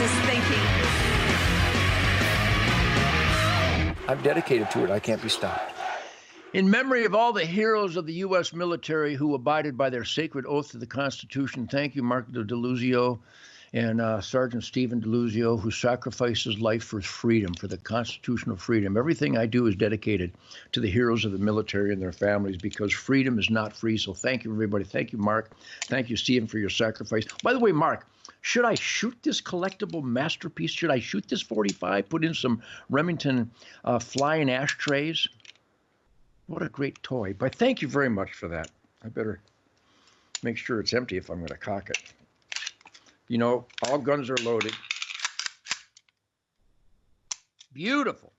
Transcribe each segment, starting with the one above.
is thinking. I'm dedicated to it. I can't be stopped. In memory of all the heroes of the U.S. military who abided by their sacred oath to the Constitution, thank you, Mark DeLuzio and Sergeant Stephen DeLuzio, who sacrificed his life for freedom, for the constitutional freedom. Everything I do is dedicated to the heroes of the military and their families, because freedom is not free. So thank you, everybody. Thank you, Mark. Thank you, Stephen, for your sacrifice. By the way, Mark, should I shoot this collectible masterpiece? Should I shoot this 45, put in some Remington flying ashtrays? What a great toy. But thank you very much for that. I better make sure it's empty if I'm going to cock it. You know, all guns are loaded. Beautiful.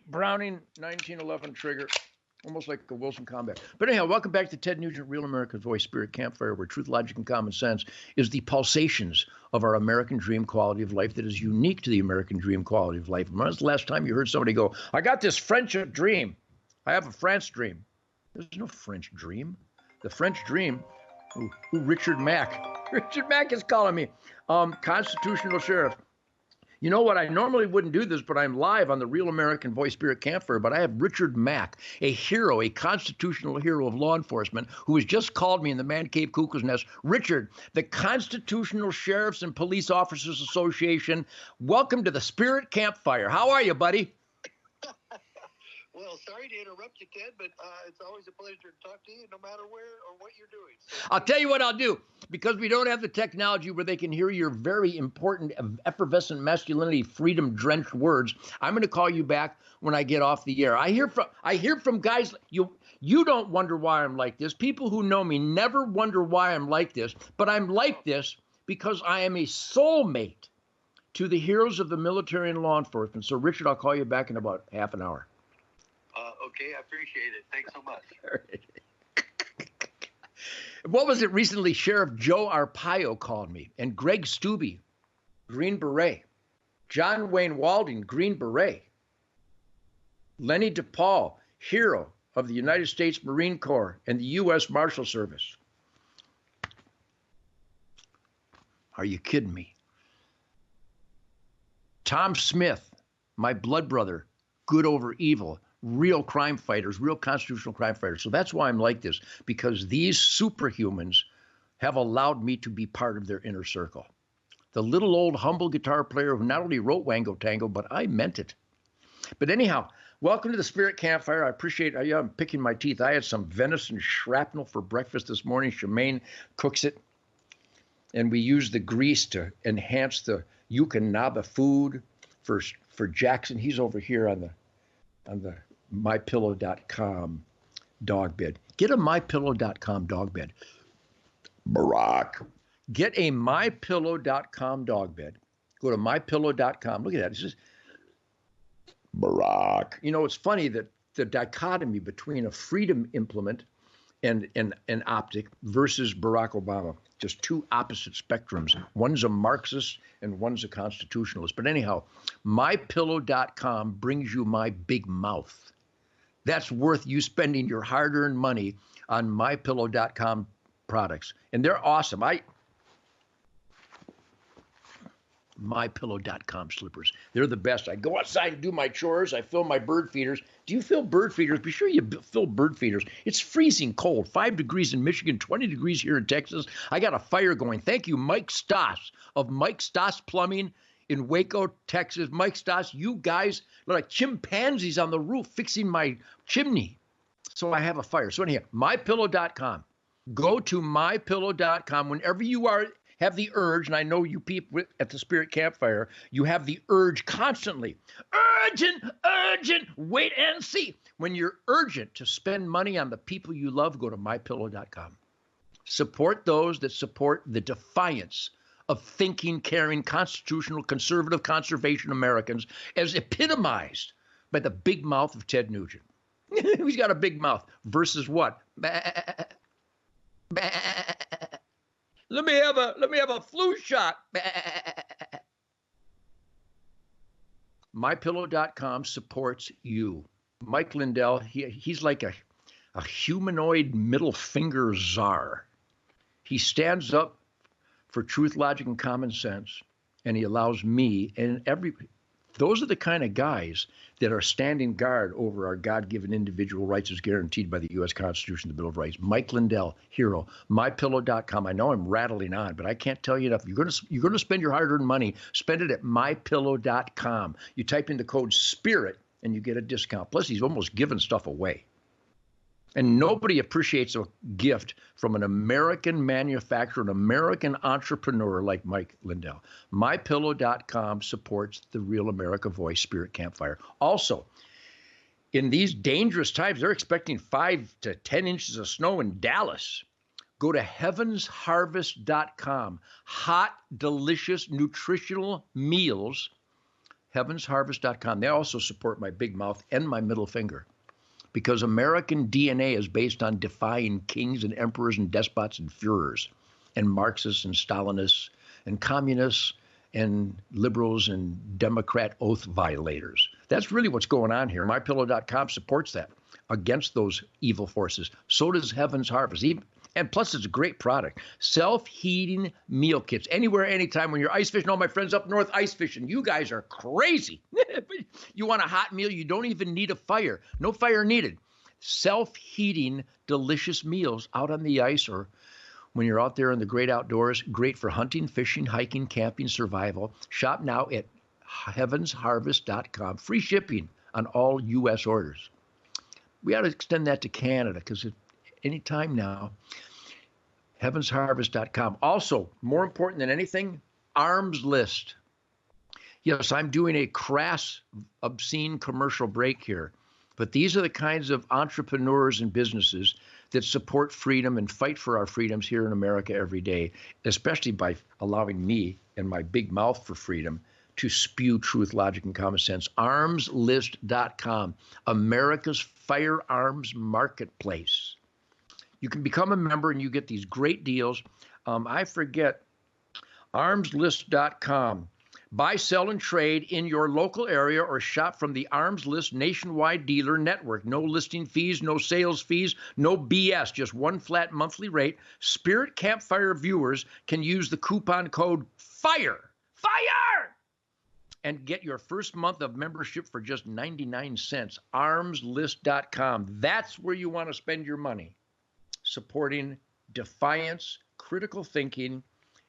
Browning 1911 trigger. Almost like a Wilson Combat. But anyhow, welcome back to Ted Nugent, Real America's Voice, Spirit Campfire, where truth, logic, and common sense is the pulsations of our American dream quality of life that is unique to the American dream quality of life. When was the last time you heard somebody go, I got this French dream? I have a France dream. There's no French dream. The French dream, Richard Mack. Richard Mack is calling me. Constitutional Sheriff. You know what? I normally wouldn't do this, but I'm live on the Real American Voice Spirit Campfire. But I have Richard Mack, a hero, a constitutional hero of law enforcement, who has just called me in the Man Cave Cuckoo's Nest. Richard, the Constitutional Sheriffs and Police Officers Association, welcome to the Spirit Campfire. How are you, buddy? Well, sorry to interrupt you, Ted, but it's always a pleasure to talk to you, no matter where or what you're doing. So, I'll tell you what I'll do. Because we don't have the technology where they can hear your very important, effervescent masculinity, freedom-drenched words, I'm going to call you back when I get off the air. I hear from guys. You don't wonder why I'm like this. People who know me never wonder why I'm like this. But I'm like this because I am a soulmate to the heroes of the military and law enforcement. So, Richard, I'll call you back in about half an hour. Okay, I appreciate it. Thanks so much. What was it recently? Sheriff Joe Arpaio called me, and Greg Stubbe, Green Beret, John Wayne Walding, Green Beret, Lenny DePaul, hero of the United States Marine Corps and the U.S. Marshal Service. Are you kidding me? Tom Smith, my blood brother, good over evil, real crime fighters, real constitutional crime fighters. So that's why I'm like this, because these superhumans have allowed me to be part of their inner circle. The little old humble guitar player who not only wrote Wango Tango, but I meant it. But anyhow, welcome to the Spirit Campfire. I appreciate it. I'm picking my teeth. I had some venison shrapnel for breakfast this morning. Shemaine cooks it. And we use the grease to enhance the Yukonaba food for Jackson. He's over here on the MyPillow.com dog bed. Get a MyPillow.com dog bed. Barack. Get a MyPillow.com dog bed. Go to MyPillow.com. Look at that. It's just Barack. You know, it's funny that the dichotomy between a freedom implement and an optic versus Barack Obama. Just two opposite spectrums. One's a Marxist and one's a constitutionalist. But anyhow, MyPillow.com brings you my big mouth. That's worth you spending your hard-earned money on MyPillow.com products. And they're awesome. MyPillow.com slippers. They're the best. I go outside and do my chores. I fill my bird feeders. Do you fill bird feeders? Be sure you fill bird feeders. It's freezing cold. 5 degrees in Michigan, 20 degrees here in Texas. I got a fire going. Thank you, Mike Stoss of Mike Stoss Plumbing in Waco, Texas. Mike Stoss, you guys look like chimpanzees on the roof fixing my chimney. So I have a fire. So anyhow, MyPillow.com. Go to MyPillow.com whenever you have the urge, and I know you people at the Spirit Campfire, you have the urge constantly. Urgent, wait and see. When you're urgent to spend money on the people you love, go to MyPillow.com. Support those that support the defiance of thinking, caring, constitutional, conservative, conservation Americans as epitomized by the big mouth of Ted Nugent. He's got a big mouth versus what? Let me have a flu shot. MyPillow.com supports you. Mike Lindell, he's like a humanoid middle finger czar. He stands up for truth, logic, and common sense. and he allows me and those are the kind of guys that are standing guard over our God-given individual rights as guaranteed by the U.S. Constitution, the Bill of Rights. Mike Lindell, hero. MyPillow.com. I know I'm rattling on, but I can't tell you enough. You're going to spend your hard-earned money. Spend it at MyPillow.com. You type in the code SPIRIT, and you get a discount. Plus, he's almost giving stuff away. And nobody appreciates a gift from an American manufacturer, an American entrepreneur like Mike Lindell. MyPillow.com supports the Real America Voice Spirit Campfire. Also, in these dangerous times, they're expecting 5 to 10 inches of snow in Dallas. Go to heavensharvest.com. Hot, delicious, nutritional meals. Heavensharvest.com. They also support my big mouth and my middle finger, because American DNA is based on defying kings and emperors and despots and Führers and Marxists and Stalinists and communists and liberals and Democrat oath violators. That's really what's going on here. MyPillow.com supports that against those evil forces. So does Heaven's Harvest. And plus, it's a great product. Self-heating meal kits. Anywhere, anytime. When you're ice fishing, all my friends up north ice fishing, you guys are crazy. You want a hot meal, you don't even need a fire. No fire needed. Self-heating, delicious meals out on the ice or when you're out there in the great outdoors. Great for hunting, fishing, hiking, camping, survival. Shop now at heavensharvest.com. Free shipping on all U.S. orders. We ought to extend that to Canada because any time now. Heavensharvest.com. Also, more important than anything, Arms List. Yes, I'm doing a crass, obscene commercial break here, but these are the kinds of entrepreneurs and businesses that support freedom and fight for our freedoms here in America every day, especially by allowing me and my big mouth for freedom to spew truth, logic, and common sense. Armslist.com, America's firearms marketplace. You can become a member and you get these great deals. I forget, armslist.com. Buy, sell, and trade in your local area or shop from the Arms List nationwide dealer network. No listing fees, no sales fees, no BS, just one flat monthly rate. Spirit Campfire viewers can use the coupon code FIRE, and get your first month of membership for just 99 cents. Armslist.com. That's where you want to spend your money. Supporting defiance, critical thinking,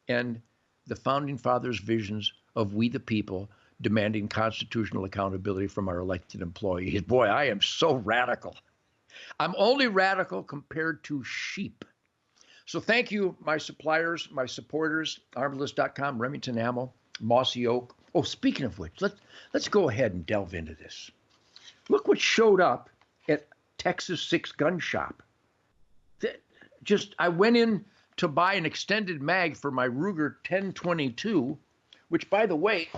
and the Founding Fathers' visions of we the people, demanding constitutional accountability from our elected employees. Boy, I am so radical. I'm only radical compared to sheep. So thank you, my suppliers, my supporters, armlist.com, Remington Ammo, Mossy Oak. Oh, speaking of which, let's go ahead and delve into this. Look what showed up at Texas 6 Gun Shop. I went in to buy an extended mag for my Ruger 1022, which, by the way,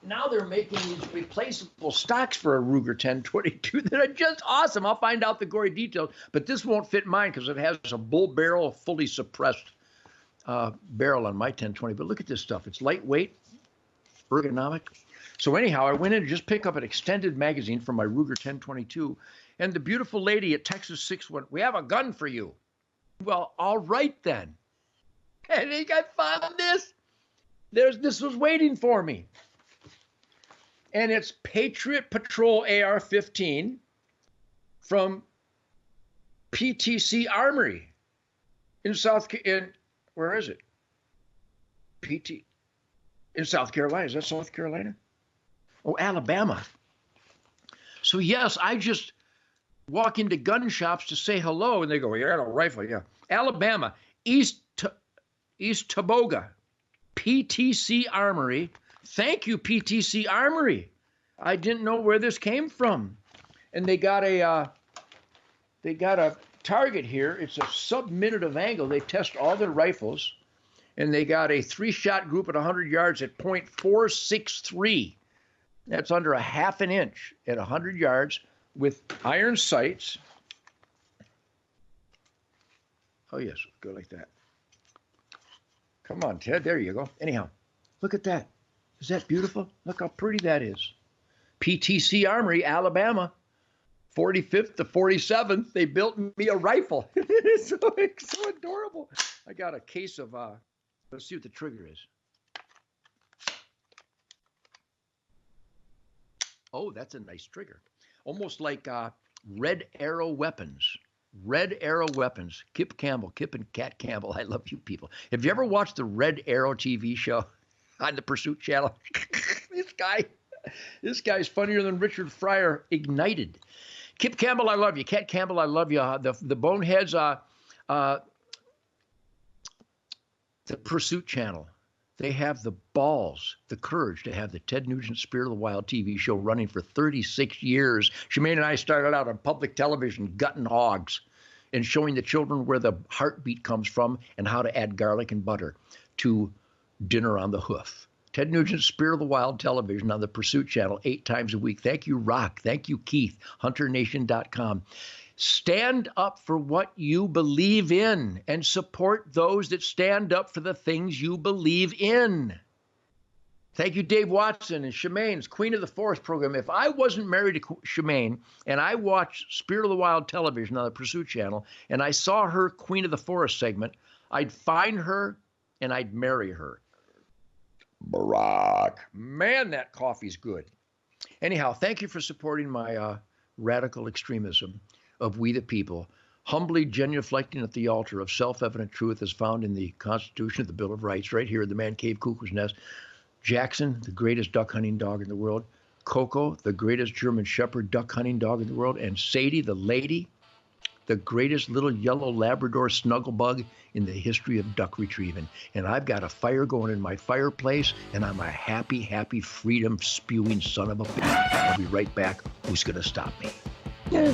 now they're making these replaceable stocks for a Ruger 1022 that are just awesome. I'll find out the gory details, but this won't fit mine because it has a bull barrel, fully suppressed barrel on my 1020. But look at this stuff. It's lightweight, ergonomic. So anyhow, I went in to just pick up an extended magazine for my Ruger 1022, and the beautiful lady at Texas 6 went, "We have a gun for you." Well, all right then. I think I found this. This was waiting for me. And it's Patriot Patrol AR-15 from PTC Armory in where is it? In South Carolina. Is that South Carolina? Oh, Alabama. So yes, I just walk into gun shops to say hello, and they go, "You got a rifle?" Yeah. Alabama, East Toboga, PTC Armory. Thank you, PTC Armory. I didn't know where this came from. And they got a target here. It's a sub-minute of angle. They test all their rifles, and they got a 3-shot group at 100 yards at .463. That's under a half an inch at 100 yards with iron sights. Oh, yes, go like that. Come on, Ted. There you go. Anyhow, look at that. Is that beautiful? Look how pretty that is. PTC Armory, Alabama, 45th to 47th. They built me a rifle. It's so adorable. I got a case of, let's see what the trigger is. Oh, that's a nice trigger. Almost like Red Arrow Weapons. Red Arrow Weapons. Kip Campbell, Kip and Kat Campbell. I love you people. Have you ever watched the Red Arrow TV show on the Pursuit Channel? This guy's funnier than Richard Pryor ignited. Kip Campbell, I love you. Kat Campbell, I love you. The Boneheads, the Pursuit Channel. They have the balls, the courage to have the Ted Nugent Spirit of the Wild TV show running for 36 years. Shemaine and I started out on public television gutting hogs and showing the children where the heartbeat comes from and how to add garlic and butter to dinner on the hoof. Ted Nugent's Spirit of the Wild television on the Pursuit Channel 8 times a week. Thank you, Rock. Thank you, Keith. HunterNation.com. Stand up for what you believe in and support those that stand up for the things you believe in. Thank you, Dave Watson and Shemaine's Queen of the Forest program. If I wasn't married to Shemaine and I watched Spirit of the Wild television on the Pursuit Channel and I saw her Queen of the Forest segment, I'd find her and I'd marry her. Barack. Man, that coffee's good. Anyhow, thank you for supporting my radical extremism of we the people, humbly genuflecting at the altar of self-evident truth as found in the Constitution of the Bill of Rights, right here in the Man Cave Cuckoo's Nest. Jackson, the greatest duck hunting dog in the world. Coco, the greatest German Shepherd duck hunting dog in the world. And Sadie, the lady, the greatest little yellow Labrador snugglebug in the history of duck retrieving. And I've got a fire going in my fireplace, and I'm a happy, happy, freedom-spewing son of a bitch. I'll be right back. Who's going to stop me? Yeah.